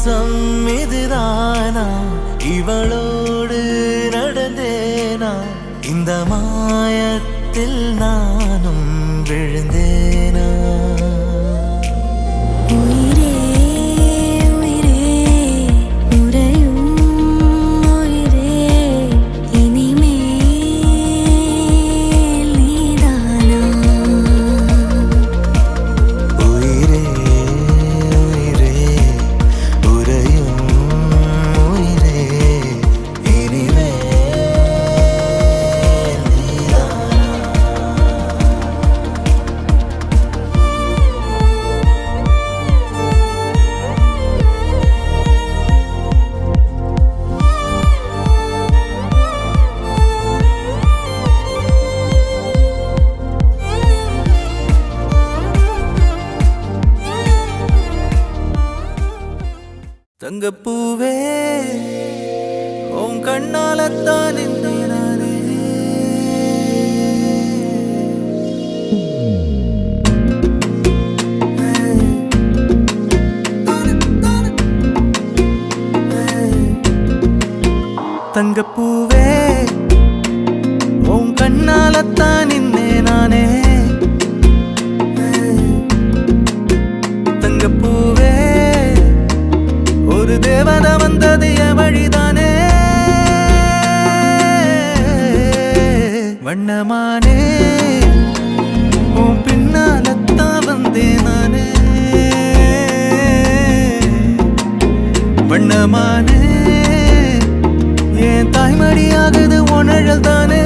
மோசம் இதுதானா இவளோடு நடந்தேனா இந்த மாயத்தில் நானும் விழுந்தேனா தங்கப்பூவே உன் கண்ணாலத்தான் நானே தங்கப்பூவே உன் கண்ணாலத்தான் நானே தங்கப்பூவே ஒரு தேவதை வந்தது என் வழிதானே வண்ணமானே உன் பின்னாலத்தான் வந்தேன் நானே வண்ணமானே என் தாய்மடியாகுது உணழல் தானே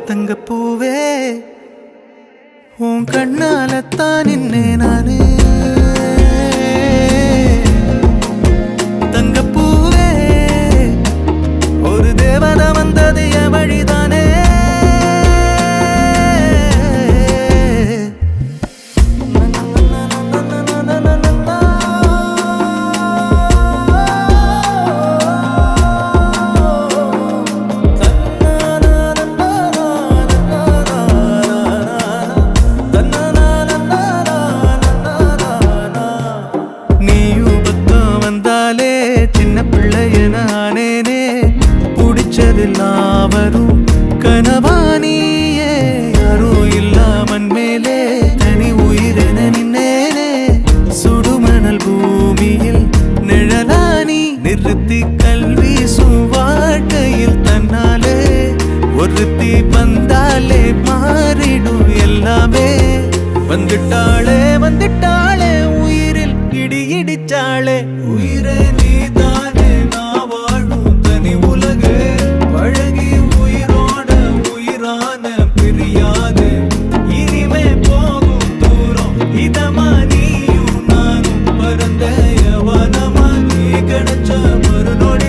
தங்கப்பூவே உன் கண்ணாலத்தான் நானே தங்கப்பூவே ஒரு தேவதை வந்தது என் வழிதானே வரும் கனவானியே யாரும் இல்லாமன் மேலே தனி உயிரென நின்னேனே சுடுமணல் பூமியில் நிழலானி நிறுத்தி கல்வி வாழ்க்கையில் தன்னாலே ஒருத்தி வந்தாலே மாறிடும் எல்லாமே வந்துட்டாளே வந்துட்டாளே உயிரில் இடி இடிச்சாளே உயிரே நீதானே நான் வாழும் தனி உலகே பழகி உயிரோட உயிரான பிரியாது இனிமே போகும் தூரம் இதமா நீயும் நானும் பரந்த யவனமா நீ கிடைச்ச மறுநொடி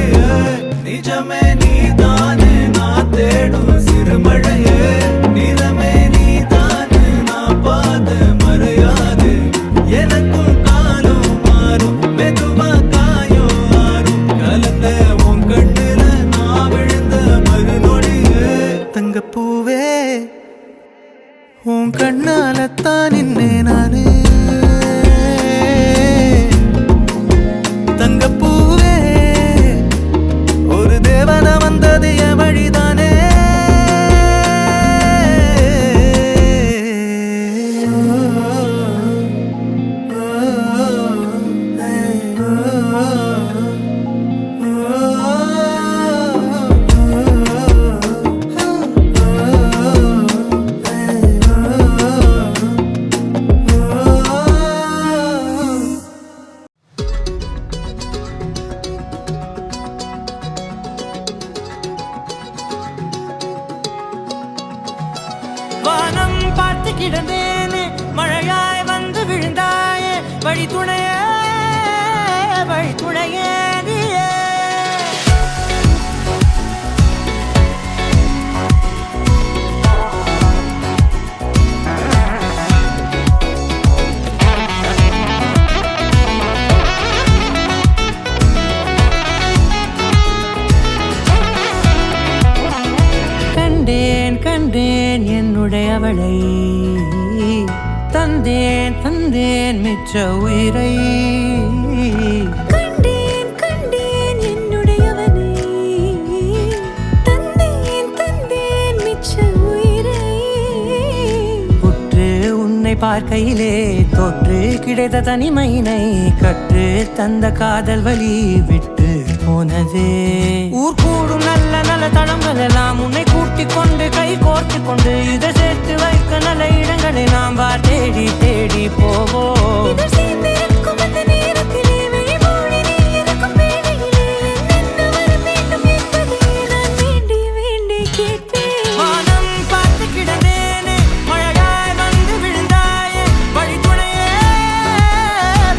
வானம் பார்த்து கிடந்தேனே, மழையாய் வந்து விழுந்தாயே, வழி துணையே வழி துணையே நீயே. கண்டேன் கண்டேன் என்னுடையவளை, தந்தேன் தந்தேன் மிச்ச உயிரை. கண்டேன் கண்டேன் என்னுடையவனை, தந்தேன் தந்தேன் மிச்ச உயிரை. உற்று உன்னை பார்க்கையிலே தொற்று கிடைத்த தனிமையினை, கற்று தந்த காதல் வழி விட்டு போனதே. ஊர் கூடும் நல்ல நல்ல தளங்கள் எல்லாம் உன்னை கூட்டிக் கொண்டு கை கோர்த்து கொண்டு, இதை சேர்த்து வைக்க நல்ல இடங்களை நாம் வா தேடி தேடி போவோம். இதழ் சேர்ந்திருக்கும் அந்த நேரத்திலே, விழிமூடி நீ இருக்கும் வேளையிலே, என்ன வர வேண்டும் என்பதை நான் வேண்டி வேண்டி கேட்பேன். வானம் பார்த்து கிடந்தேனே, மழையாய் வந்து விழுந்தாயே, வழி துணையே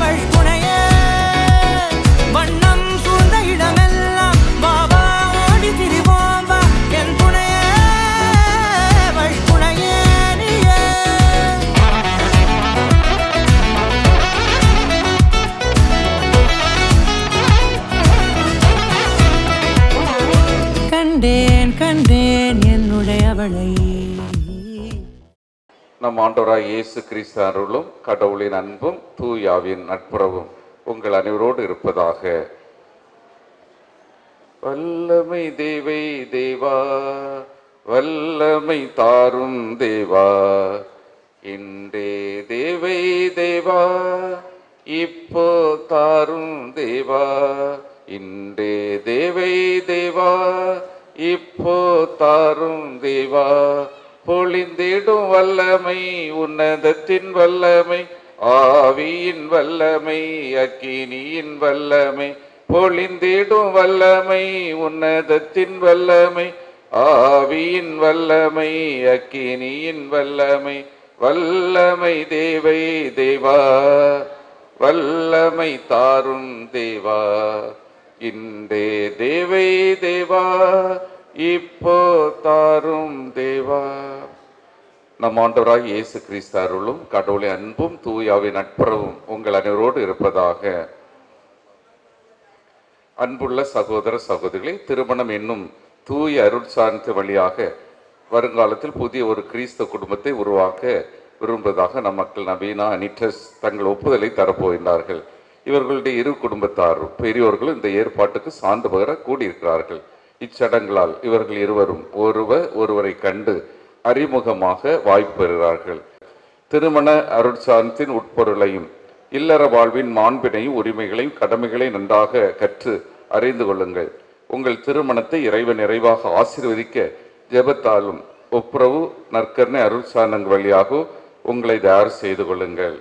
வழி துணையே. வண்ணம் சூழ்ந்த இடமெல்லாம் வா வா ஓடி திரிவோம் வா, என் துணையே வழி துணையே நீயே. கண்டேன் கண்டேன் என்னுடையவளை. நம் ஆண்டவராய் இயேசு கிறிஸ்து அருளும் கடவுளின் அன்பும் தூயாவின் நட்புறவும் உங்கள் அனைவரோடு இருப்பதாக. வல்லமை தேவை தேவா, வல்லமை தாரும் தேவா, இன்றே தேவை தேவா, இப்போ தாரும் தேவா, இன்றே தேவை தேவா, இப்போ தாரும் தேவா. பொழிந்திடும் வல்லமை உன்னதத்தின் வல்லமை, ஆவியின் வல்லமை அக்கினியின் வல்லமை. பொழிந்திடும் வல்லமை உன்னதத்தின் வல்லமை, ஆவியின் வல்லமை அக்கினியின் வல்லமை. வல்லமை தேவை தேவா, வல்லமை தாரும் தேவா, இன்றே தேவை தேவா, இப்போ தாரும் தேவா. நம் ஆண்டவராய் இயேசு கிறிஸ்து அருளும் கடவுளின் அன்பும் தூயாவின் நட்புறவும் உங்கள் அனைவரோடு இருப்பதாக. அன்புள்ள சகோதர சகோதரிகளை, திருமணம் என்னும் தூய அருட்சார்ந்த வழியாக வருங்காலத்தில் புதிய ஒரு கிறிஸ்தவ குடும்பத்தை உருவாக்க விரும்புவதாக நம் மக்கள் நவீனா அனிட்டஸ் தங்கள் ஒப்புதலை தரப்போகின்றார்கள். இவர்களுடைய இரு குடும்பத்தாரும் பெரியோர்களும் இந்த ஏற்பாட்டுக்கு சான்று பகர கூடியிருக்கிறார்கள். இச்சடங்களால் இவர்கள் இருவரும் ஒருவரை கண்டு அறிமுகமாக வாய்ப்பு பெறுகிறார்கள். திருமண அருட்சார்த்தின் உட்பொருளையும் இல்லற வாழ்வின் மாண்பினையும் உரிமைகளையும் கடமைகளையும் நன்றாக கற்று அறிந்து கொள்ளுங்கள். உங்கள் திருமணத்தை இறைவன் நிறைவாக ஆசீர்வதிக்க ஜெபத்தாலும் ஒப்புரவு நற்கருணை அருட்சானங்கள் வழியாக உங்களை தயார் செய்து கொள்ளுங்கள்.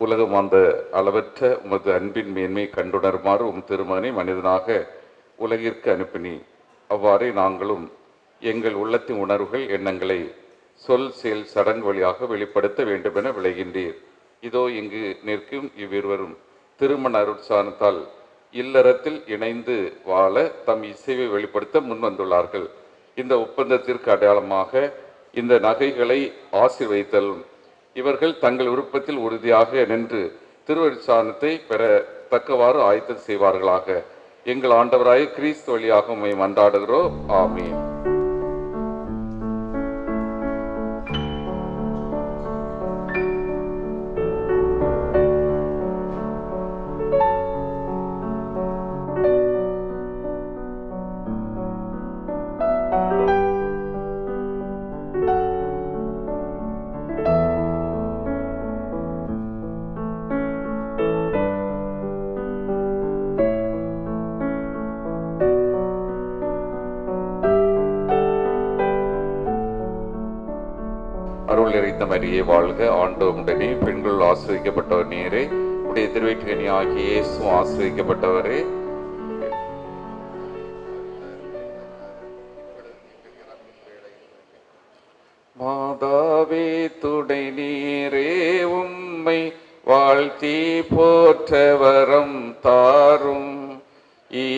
உலகம் அந்த அளவற்ற உமது அன்பின் மேன்மை கண்டுணருமாறு திருமகனை மனிதனாக உலகிற்கு அனுப்பினி. அவ்வாறே நாங்களும் எங்கள் உள்ளத்தின் உணர்வுகள் எண்ணங்களை சொல் செயல் சடங்கு வழியாக வெளிப்படுத்த வேண்டும் என விளைகின்றீர். இதோ இங்கு நிற்கும் இவ்விருவரும் திருமண அருட்சானத்தால் இல்லறத்தில் இணைந்து வாழ தம் இசைவை வெளிப்படுத்த முன்வந்துள்ளார்கள். இந்த ஒப்பந்தத்திற்கு அடையாளமாக இந்த நகைகளை ஆசீர்வதித்தலும் இவர்கள் தங்கள் விருப்பத்தில் உறுதியாக நின்று திருவருட்சானத்தை பெற தக்கவாறு ஆயத்தம் செய்வார்களாக. எங்கள் ஆண்டவராய் கிறிஸ்து வழியாக உம்மை மன்றாடுகிறோம். ஆமீன். அருள் நிறைந்த மரியே வாழ்க, ஆண்டவர் உடனே பெண்கள் ஆசிரியக்கப்பட்டவர் நீரே, உடைய திருவயிற்றிகனி ஆகிய இயேசுவும் ஆசிரியக்கப்பட்டவரே.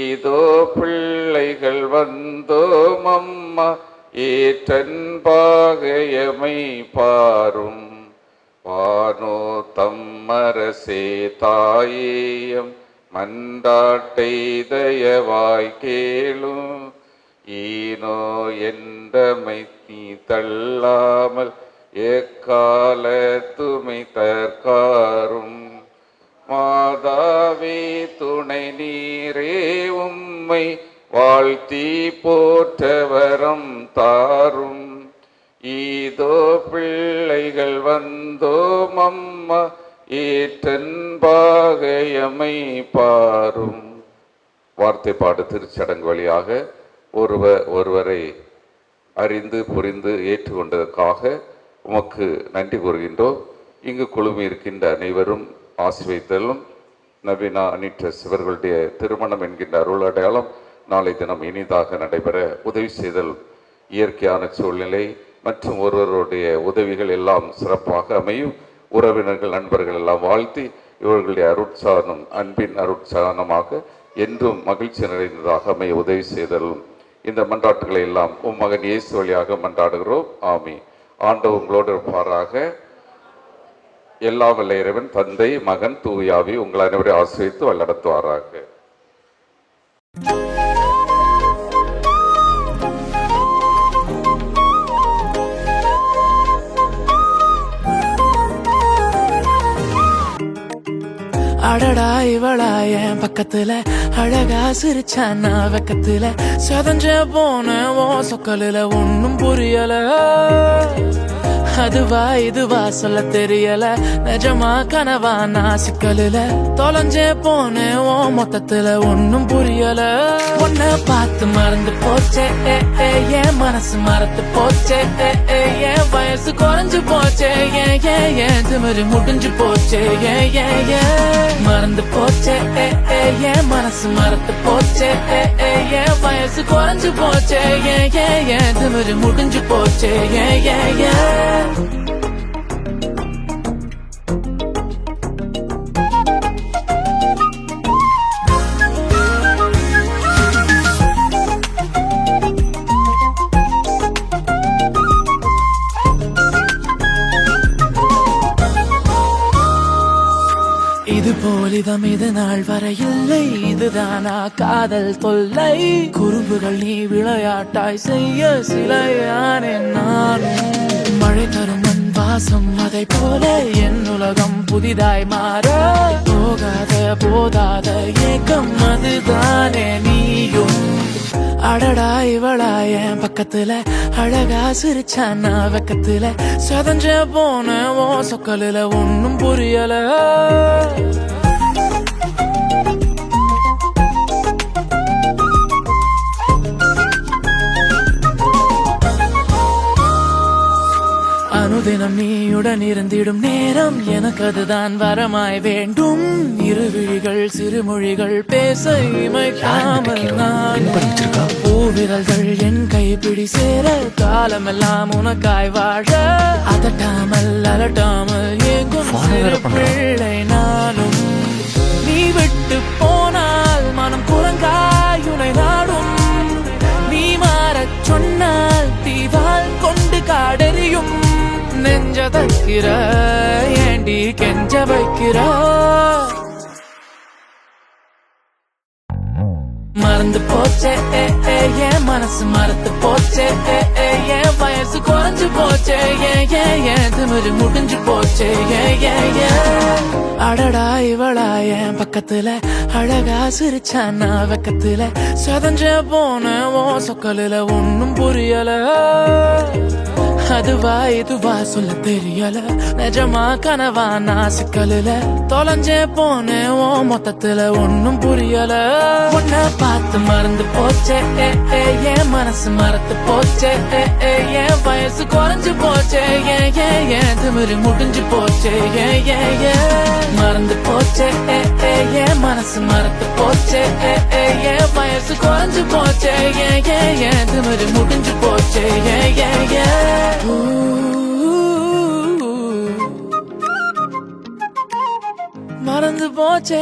ஈதோ பிள்ளைகள் வந்தோம் அம்மா ஏற்றன்பாகையமை பாரும். வானோ தம்மரசே தாயேயம் மண்டாட்டை தயவாய் கேளும். ஈனோ என்றமை நீ தள்ளாமல் எக்காலத்துமை தற்காரும். மாதாவே துணை நீரே உம்மை வாழ்த்தி போற்றவரம் தாரும். ஈதோ பிள்ளைகள் வந்தோம் அம்மா ஏற்றன்பாகையமை பாரும். வார்த்தை பாடு திருச்சடங்கு வழியாக ஒருவரை அறிந்து புரிந்து ஏற்றுக்கொண்டதற்காக உமக்கு நன்றி கூறுகின்றோம். இங்கு குழுமி இருக்கின்ற அனைவரும் ஆசிர்வதித்தலும் நவீனா அனிட்ரஸ் இவர்களுடைய திருமணம் என்கின்ற அருள் அடையாளம் நாளை தினம் இனிதாக நடைபெற உதவி செய்தல், இயற்கையான சூழ்நிலை மற்றும் ஒருவருடைய உதவிகள் எல்லாம் சிறப்பாக அமையும். உறவினர்கள் நண்பர்கள் எல்லாம் வாழ்த்தி இவர்களுடைய அருட்சாதனம் அன்பின் அருட்சாதனமாக என்றும் மகிழ்ச்சி நிறைந்ததாக அமைய உதவி செய்தலும் இந்த மன்றாட்டுகளை எல்லாம் மகன் இயேசு வழியாக மன்றாடுகிறோம். ஆமி. ஆண்டவர் உங்களோடு இருப்பாராக. எல்லா வல்ல இறைவன் தந்தை மகன் தூயாவி உங்கள் அனைவரையும் ஆசிரியத்து வழிநடத்துவாராக. அடடா இவளா என் பக்கத்துல அழகா சிரிச்சானா வெக்கத்துல சதஞ்ச போன ஓ சொக்கலுல ஒன்னும் புரியல. அதுவா இதுவா சொல்ல தெரியல, நிஜமா கனவா நான் சிக்கலுல தொலைஞ்சே போனேன் ஓ மொத்தத்துல ஒன்னும் புரியல. உன்ன பார்த்து மறந்து போச்சே என் மனசு மறந்து போச்சே என் வயசு குறைஞ்சு போச்சே ஏன் திமிரு முடிஞ்சு போச்சே மறந்து போச்சே என் மனசு மறந்து போச்சே என் வயசு குறைஞ்சு போச்சே ஏன் திமிரு முடிஞ்சு போச்சே இது போலிதம் இது நாள் வரை இல்லை, இதுதானா காதல் தொல்லை? குறும்புகள் நீ விளையாட்டாய் செய்ய சிலையானே நானும். மழை தரும் மண் வாசம் அதை போல என் உலகம் புதிதாய் மாற போகாத போதாத ஏக்கம் அதுதானே நீயும். அடடா இவளா என் பக்கத்துல அழகா சிரிச்சானா வெக்கத்துல சதஞ்ச போன ஓ சொக்கலுல ஒன்னும் புரியல. அனுதினம் நீயுடன் இருந்திடும் நேரம் எனக்கு அதுதான் வரமாய் வேண்டும். இருவிழிகள் சிறுமொழிகள் பேச இமைக்காமல் நான் பூவிரல்கள் என் கைப்பிடி சேர காலமெல்லாம் உனக்காய் வாழ அதட்டாமல் அலட்டாமல் ஏங்கும் பிள்ளை நானும். நீ விட்டு போனால் மனம் குரங்காயுனை நாடும், நீ மாறச் சொன்னால் தீவால் கொண்டு காடெறியும். நெஞ்ச தைக்கிற ஏண்டி கெஞ்ச வைக்கிற, மறந்து போச்சே என் மனசு மறந்து போச்சே என் வயசு குறைஞ்சு போச்சே ஏன் திமிரு முடிஞ்சு போச்சே அடடா இவளா என் பக்கத்துல அழகா சிரிச்சானா வெக்கத்துல சதஞ்ச போன ஓ சொக்கலுல ஒன்னும் புரியல. அதுவா இதுவா சொல்ல தெரியல, நிஜமா கனவா நான் சிக்கலுல தொலைஞ்சே போனேன் ஓ மொத்தத்துல ஒன்னும் புரியல. உன்ன பார்த்து மறந்து போச்சே என் மனசு மறந்து போச்சே என் வயசு குறைஞ்சு போச்சே ஏன் திமிரு முடிஞ்சு போச்சே மறந்து போச்சே என் மனசு மறந்து போச்சே என் வயசு குறைஞ்சு போச்சே ஏன் திமிரு முடிஞ்சு போச்சே மறந்து போச்சே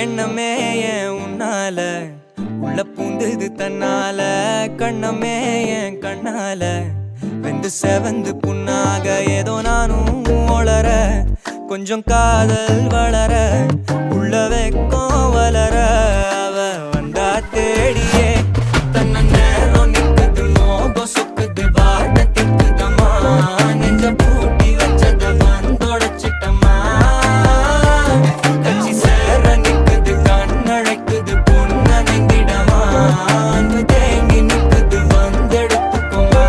எண்ணமே ஏன் உன்னால உள்ள பூந்தது தன்னால கண்ணமே என் கண்ணால வெந்து செவந்து புண்ணாக ஏதோ நானும் ஒளர கொஞ்சம் காதல் வளர உள்ள வெக்கம் வளர அவ வந்தா தேடியே தன்ன நேரம் நிக்குது மோகம் சொக்குது வாட்ட திக்குதம்மா நெஞ்ச பூட்டி வச்சத வந்தொடச்சிட்டம்மா கட்சி சேர நிக்குது கண்ணழைக்குது பொண்ண நெங்கிடமா அன்பு தேங்கி நிக்குது வந்தெடுத்துக்குமா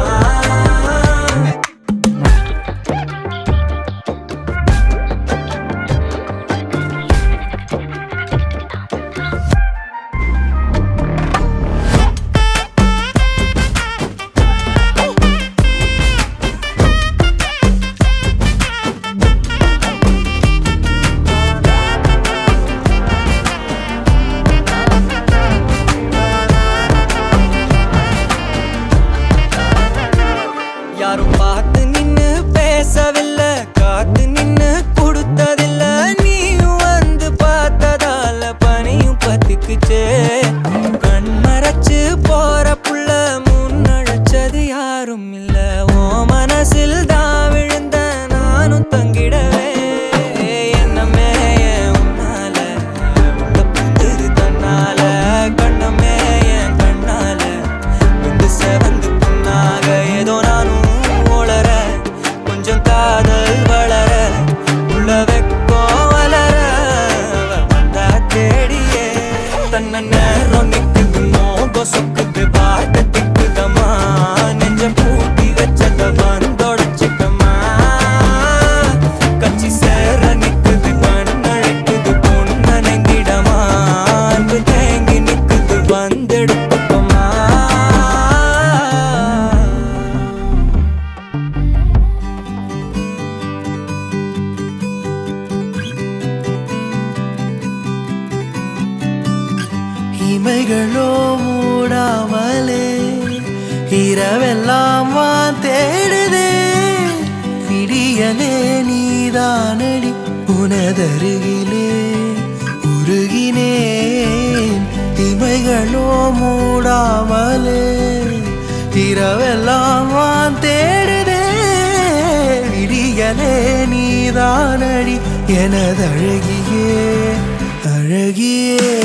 யாரும் பார்த்து நின்னு பேசவில்லை காத்து நின்னு கொடுத்ததில்ல நீயும் வந்து பார்த்ததால பனியும் பத்திக்குச்சே கண் மறைச்சு போற புள்ள முன்னழைச்சது யாரும் இல்ல ஓ மனசில் தான் விழுந்த நானும் தங்கிடவே என்னமே உன்னால உள்ள புந்தது தன்னால கண்ணமே என் கண்ணால வந்து செவந்து புண்ணாக ஏதோ நானும் ஒளர கொஞ்சம் காதல் வளர உள்ள வெக்கோ வளர வந்தா தேடியே தன்ன நேரம் நிக்குது மோகம் சொக்குது வாட்ட திக்குதம்மா நெஞ்ச பூட்டி வச்சத வந்தொடச்சிட்டம்மா கட்சி சேர நிக்குது கண்ணழைக்குது பொண்ண நெங்கிடமா அன்பு தேங்கி நிக்குது வந்தெடுத்துக்கம்மா இமைகளோ இரவெல்லாம் வான் தேடுதே விடியலே நீதானடி உனதருகிலே உருகினேன் இமைகளோ மூடாமலே இரவெல்லாம் வான் தேடுதே விடியலே நீதானடி எனதழகியே அழகியே